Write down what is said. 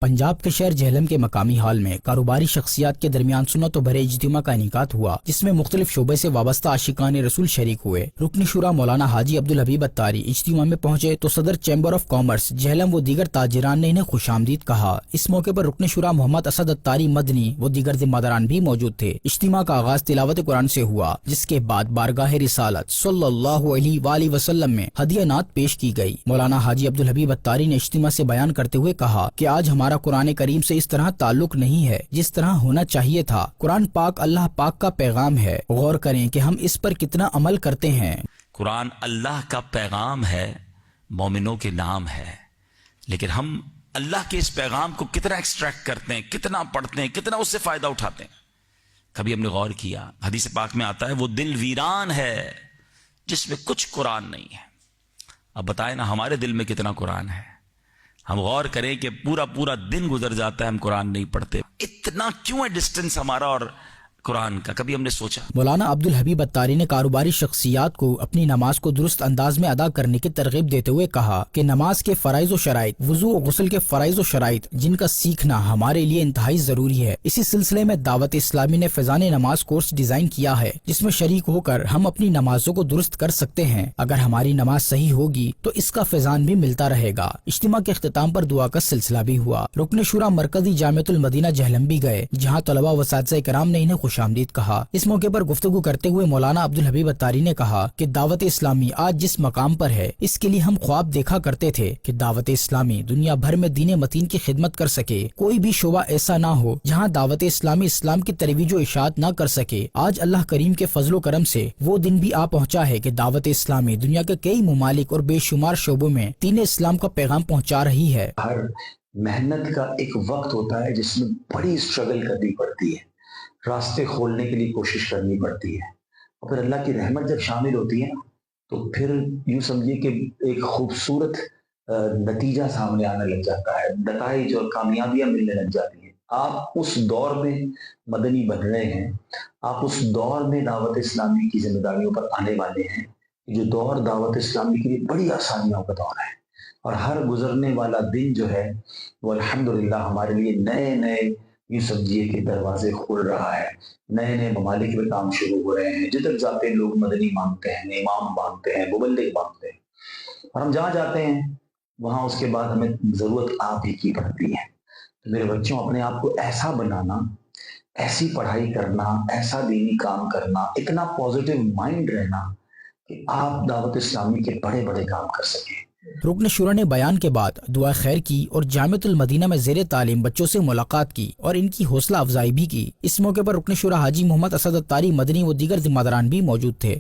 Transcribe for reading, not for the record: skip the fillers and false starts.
پنجاب کے شہر جہلم کے مقامی ہال میں کاروباری شخصیات کے درمیان سنت و بھرے اجتماع کا انعقاد ہوا، جس میں مختلف شعبے سے وابستہ عاشقان رسول شریک ہوئے۔ رکن شورا مولانا حاجی عبدالحبیب اتاری اجتماع میں پہنچے تو صدر چیمبر آف کامرس جہلم و دیگر تاجران نے انہیں خوش آمدید کہا۔ اس موقع پر رکن شورا محمد اسد اتاری مدنی و دیگر ذمہ داران بھی موجود تھے۔ اجتماع کا آغاز تلاوت قرآن سے ہوا، جس کے بعد بارگاہ رسالت صلی اللہ علیہ وآلہ وسلم میں ہدیہ نعت پیش کی گئی۔ مولانا حاجی عبدالحبیب اتاری نے اجتماع سے بیان کرتے ہوئے کہا کہ آج ہمارا قرآن کریم سے اس طرح تعلق نہیں ہے جس طرح ہونا چاہیے تھا۔ قرآن پاک اللہ پاک کا پیغام ہے، غور کریں کہ ہم اس پر کتنا عمل کرتے ہیں۔ قرآن اللہ کا پیغام ہے، مومنوں کے نام ہے، لیکن ہم اللہ کے اس پیغام کو کتنا ایکسٹریکٹ کرتے ہیں، کتنا پڑھتے ہیں، کتنا اس سے فائدہ اٹھاتے ہیں۔ کبھی ہم نے غور کیا، حدیث پاک میں آتا ہے وہ دل ویران ہے جس میں کچھ قرآن نہیں ہے۔ اب بتائیں نا ہمارے دل میں کتنا قرآن ہے۔ ہم غور کریں کہ پورا دن گزر جاتا ہے ہم قرآن نہیں پڑھتے۔ اتنا کیوں ہے ڈسٹنس ہمارا اور قرآن کا؟ کبھی ہم نے سوچا؟ مولانا عبدالحبیب اتاری نے کاروباری شخصیات کو اپنی نماز کو درست انداز میں ادا کرنے کی ترغیب دیتے ہوئے کہا کہ نماز کے فرائض و شرائط، وضو و غسل کے فرائض و شرائط، جن کا سیکھنا ہمارے لیے انتہائی ضروری ہے۔ اسی سلسلے میں دعوت اسلامی نے فیضان نماز کورس ڈیزائن کیا ہے، جس میں شریک ہو کر ہم اپنی نمازوں کو درست کر سکتے ہیں۔ اگر ہماری نماز صحیح ہوگی تو اس کا فیضان بھی ملتا رہے گا۔ اجتماع کے اختتام پر دعا کا سلسلہ بھی ہوا۔ رکن شورا مرکزی جامعۃ المدینہ جہلم بھی گئے، جہاں طلباء و اساتذہ کرام نے انہیں خوش آمدید کہا۔ اس موقع پر گفتگو کرتے ہوئے مولانا عبدالحبیب اتاری نے کہا کہ دعوت اسلامی آج جس مقام پر ہے، اس کے لیے ہم خواب دیکھا کرتے تھے کہ دعوت اسلامی دنیا بھر میں دین متین کی خدمت کر سکے۔ کوئی بھی شعبہ ایسا نہ ہو جہاں دعوت اسلامی اسلام کی ترویج و اشاعت نہ کر سکے۔ آج اللہ کریم کے فضل و کرم سے وہ دن بھی آ پہنچا ہے کہ دعوت اسلامی دنیا کے کئی ممالک اور بے شمار شعبوں میں دین اسلام کا پیغام پہنچا رہی ہے۔ ہر محنت کا ایک وقت ہوتا ہے جس میں بڑی اسٹرگل کرنی پڑتی ہے، راستے کھولنے کے لیے کوشش کرنی پڑتی ہے، اور پھر اللہ کی رحمت جب شامل ہوتی ہے نا تو پھر یوں سمجھیے کہ ایک خوبصورت نتیجہ سامنے آنے لگ جاتا ہے، نتائج اور کامیابیاں ملنے لگ جاتی ہیں۔ آپ اس دور میں مدنی بن رہے ہیں، آپ اس دور میں دعوت اسلامی کی ذمہ داریوں پر آنے والے ہیں، جو دور دعوت اسلامی کے لیے بڑی آسانیوں کا دور ہے، اور ہر گزرنے والا دن جو ہے وہ الحمدللہ ہمارے لیے نئے یوں سمجھیے کہ دروازے کھول رہا ہے، نئے ممالک میں کام شروع ہو رہے ہیں، جدھر جاتے ہیں لوگ مدنی مانگتے ہیں، امام مانگتے ہیں، مبلغ مانگتے ہیں، اور ہم جہاں جاتے ہیں وہاں اس کے بعد ہمیں ضرورت آپ ہی کی پڑتی ہے۔ تو میرے بچوں، اپنے آپ کو ایسا بنانا، ایسی پڑھائی کرنا، ایسا دینی کام کرنا، اتنا پازیٹیو مائنڈ رہنا کہ آپ دعوت اسلامی کے بڑے کام کر سکیں۔ رکن شورا نے بیان کے بعد دعا خیر کی اور جامعۃ المدینہ میں زیر تعلیم بچوں سے ملاقات کی اور ان کی حوصلہ افزائی بھی کی۔ اس موقع پر رکن شورا حاجی محمد اسد اتاری مدنی و دیگر ذمہ داران بھی موجود تھے۔